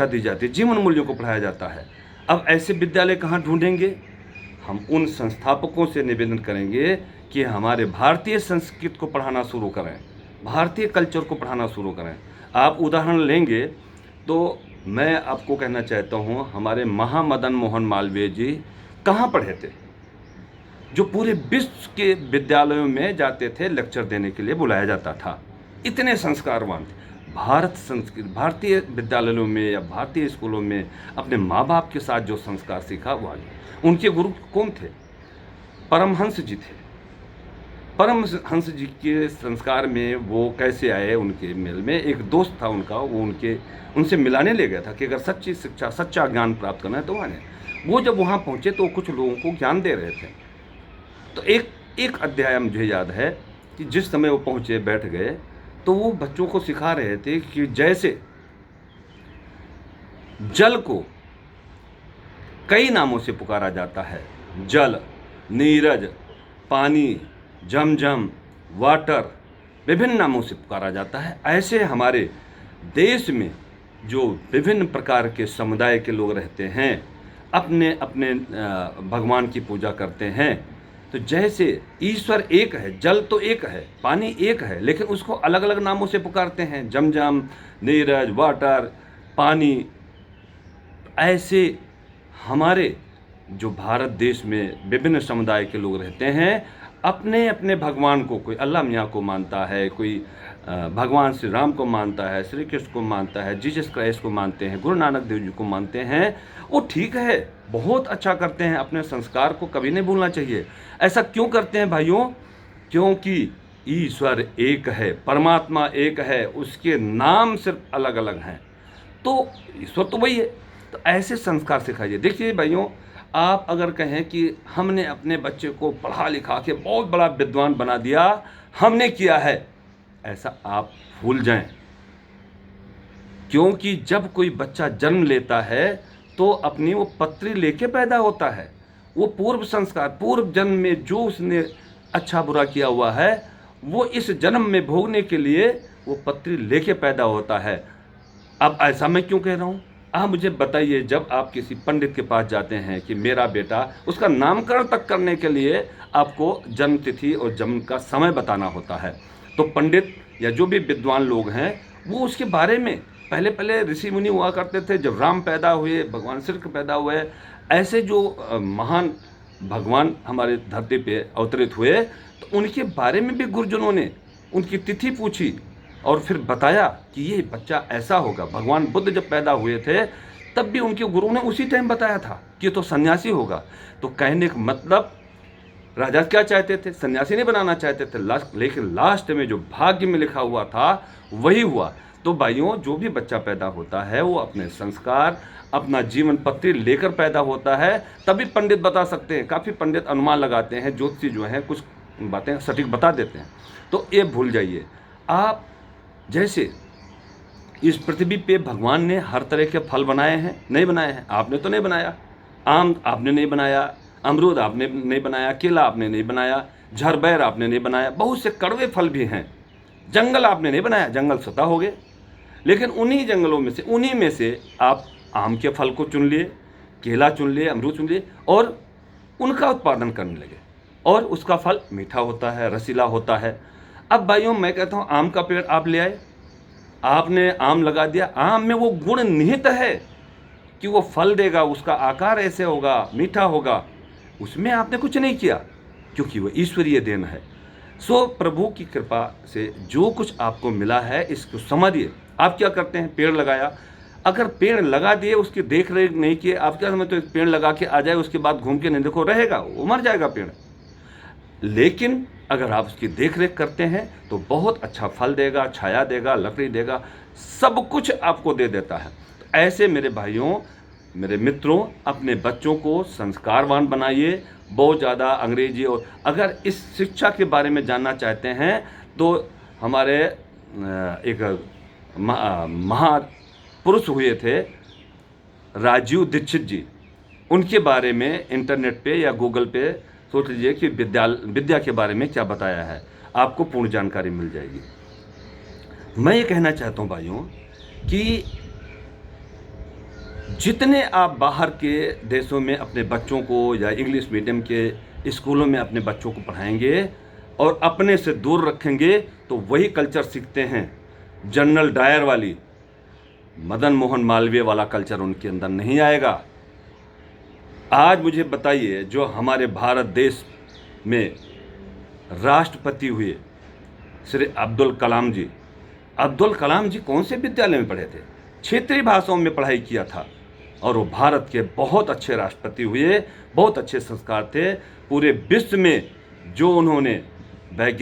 दी जाती है, जीवन मूल्यों को पढ़ाया जाता है। अब ऐसे विद्यालय कहाँ ढूंढेंगे? हम उन संस्थापकों से निवेदन करेंगे कि हमारे भारतीय संस्कृति को पढ़ाना शुरू करें, भारतीय कल्चर को पढ़ाना शुरू करें। आप उदाहरण लेंगे तो मैं आपको कहना चाहता हूँ, हमारे महामदन मोहन मालवीय जी कहाँ पढ़े थे, जो पूरे विश्व के विद्यालयों में जाते थे, लेक्चर देने के लिए बुलाया जाता था, इतने संस्कारवान थे। भारत संस्कृति, भारतीय विद्यालयों में या भारतीय स्कूलों में अपने माँ बाप के साथ जो संस्कार सीखा वो उनके गुरु कौन थे? परमहंस जी थे। परमहंस जी के संस्कार में वो कैसे आए? उनके मेल में एक दोस्त था उनका, वो उनसे मिलाने ले गया था कि अगर सच्ची शिक्षा, सच्चा ज्ञान प्राप्त करना है तो वहाँ वो जब वहाँ पहुँचे तो कुछ लोगों को ज्ञान दे रहे थे। तो एक अध्याय मुझे याद है कि जिस समय वो पहुँचे, बैठ गए, तो वो बच्चों को सिखा रहे थे कि जैसे जल को कई नामों से पुकारा जाता है, जल, नीरज, पानी, झमझम, वाटर, विभिन्न नामों से पुकारा जाता है, ऐसे हमारे देश में जो विभिन्न प्रकार के समुदाय के लोग रहते हैं, अपने अपने भगवान की पूजा करते हैं। तो जैसे ईश्वर एक है, जल तो एक है, पानी एक है, लेकिन उसको अलग अलग नामों से पुकारते हैं, झमझम, नीरज, वाटर, पानी। ऐसे हमारे जो भारत देश में विभिन्न समुदाय के लोग रहते हैं, अपने अपने भगवान को, कोई अल्लाह मियाँ को मानता है, कोई भगवान श्री राम को मानता है, श्री कृष्ण को मानता है, जीसस क्राइस्ट को मानते हैं, गुरु नानक देव जी को मानते हैं। वो ठीक है, बहुत अच्छा करते हैं, अपने संस्कार को कभी नहीं भूलना चाहिए। ऐसा क्यों करते हैं भाइयों? क्योंकि ईश्वर एक है, परमात्मा एक है, उसके नाम सिर्फ अलग अलग हैं, तो ईश्वर तो वही है। तो ऐसे संस्कार सिखाइए। देखिए भाइयों, आप अगर कहें कि हमने अपने बच्चे को पढ़ा लिखा के बहुत बड़ा विद्वान बना दिया, हमने किया है, ऐसा आप भूल जाएं। क्योंकि जब कोई बच्चा जन्म लेता है तो अपनी वो पत्री लेके पैदा होता है। वो पूर्व संस्कार, पूर्व जन्म में जो उसने अच्छा बुरा किया हुआ है, वो इस जन्म में भोगने के लिए वो पत्री लेके पैदा होता है। अब ऐसा मैं क्यों कह रहा हूँ? आप मुझे बताइए, जब आप किसी पंडित के पास जाते हैं कि मेरा बेटा, उसका नामकरण तक करने के लिए आपको जन्म तिथि और जन्म का समय बताना होता है, तो पंडित या जो भी विद्वान लोग हैं वो उसके बारे में, पहले ऋषि मुनि हुआ करते थे, जब राम पैदा हुए, भगवान श्री कृष्ण पैदा हुए, ऐसे जो महान भगवान हमारे धरती पे अवतरित हुए, तो उनके बारे में भी गुरुजनों ने उनकी तिथि पूछी और फिर बताया कि ये बच्चा ऐसा होगा। भगवान बुद्ध जब पैदा हुए थे तब भी उनके गुरु ने उसी टाइम बताया था कि ये तो सन्यासी होगा। तो कहने का मतलब, राजा क्या चाहते थे? सन्यासी नहीं बनाना चाहते थे, लेकिन लास्ट में जो भाग्य में लिखा हुआ था वही हुआ। तो भाइयों, जो भी बच्चा पैदा होता है वो अपने संस्कार, अपना जीवन पत्री लेकर पैदा होता है, तभी पंडित बता सकते हैं। काफ़ी पंडित अनुमान लगाते हैं, ज्योतिषी जो हैं कुछ बातें सटीक बता देते हैं। तो ये भूल जाइए आप। जैसे इस पृथ्वी पे भगवान ने हर तरह के फल बनाए हैं, नहीं बनाए हैं? आपने तो नहीं बनाया। आम आपने नहीं बनाया, अमरूद आपने नहीं बनाया, केला आपने नहीं बनाया, झरबैर आपने नहीं बनाया, बहुत से कड़वे फल भी हैं। जंगल आपने नहीं बनाया, जंगल स्वतः हो गए। लेकिन उन्हीं जंगलों में से, उन्हीं में से आप आम के फल को चुन लिए, केला चुन लिए, अमरूद चुन लिए और उनका उत्पादन करने लगे, और उसका फल मीठा होता है, रसीला होता है। अब भाइयों, मैं कहता हूँ, आम का पेड़ आप ले आए, आपने आम लगा दिया, आम में वो गुण निहित है कि वो फल देगा, उसका आकार ऐसे होगा, मीठा होगा, उसमें आपने कुछ नहीं किया, क्योंकि वो ईश्वरीय देन है। सो प्रभु की कृपा से जो कुछ आपको मिला है इसको समझिए। आप क्या करते हैं? पेड़ लगाया, अगर पेड़ लगा दिए, उसकी देख रेख नहीं किए, आप क्या समझते हो? पेड़ लगा के आ जाए, उसके बाद घूम के नहीं देखो, रहेगा, वो मर जाएगा पेड़। लेकिन अगर आप उसकी देख रेख करते हैं तो बहुत अच्छा फल देगा, छाया देगा, लकड़ी देगा, सब कुछ आपको दे देता है। तो ऐसे मेरे भाइयों, मेरे मित्रों, अपने बच्चों को संस्कारवान बनाइए। बहुत ज़्यादा अंग्रेजी, और अगर इस शिक्षा के बारे में जानना चाहते हैं तो हमारे एक महापुरुष हुए थे राजीव दीक्षित जी, उनके बारे में इंटरनेट पे या गूगल पे सोच लीजिए कि विद्या के बारे में क्या बताया है, आपको पूर्ण जानकारी मिल जाएगी। मैं ये कहना चाहता हूँ भाइयों कि जितने आप बाहर के देशों में अपने बच्चों को या इंग्लिश मीडियम के स्कूलों में अपने बच्चों को पढ़ाएंगे और अपने से दूर रखेंगे तो वही कल्चर सीखते हैं। जनरल डायर वाली, मदन मोहन मालवीय वाला कल्चर उनके अंदर नहीं आएगा। आज मुझे बताइए, जो हमारे भारत देश में राष्ट्रपति हुए श्री अब्दुल कलाम जी कौन से विद्यालय में पढ़े थे? क्षेत्रीय भाषाओं में पढ़ाई किया था और वो भारत के बहुत अच्छे राष्ट्रपति हुए, बहुत अच्छे संस्कार थे। पूरे विश्व में जो उन्होंने वैज्ञानिक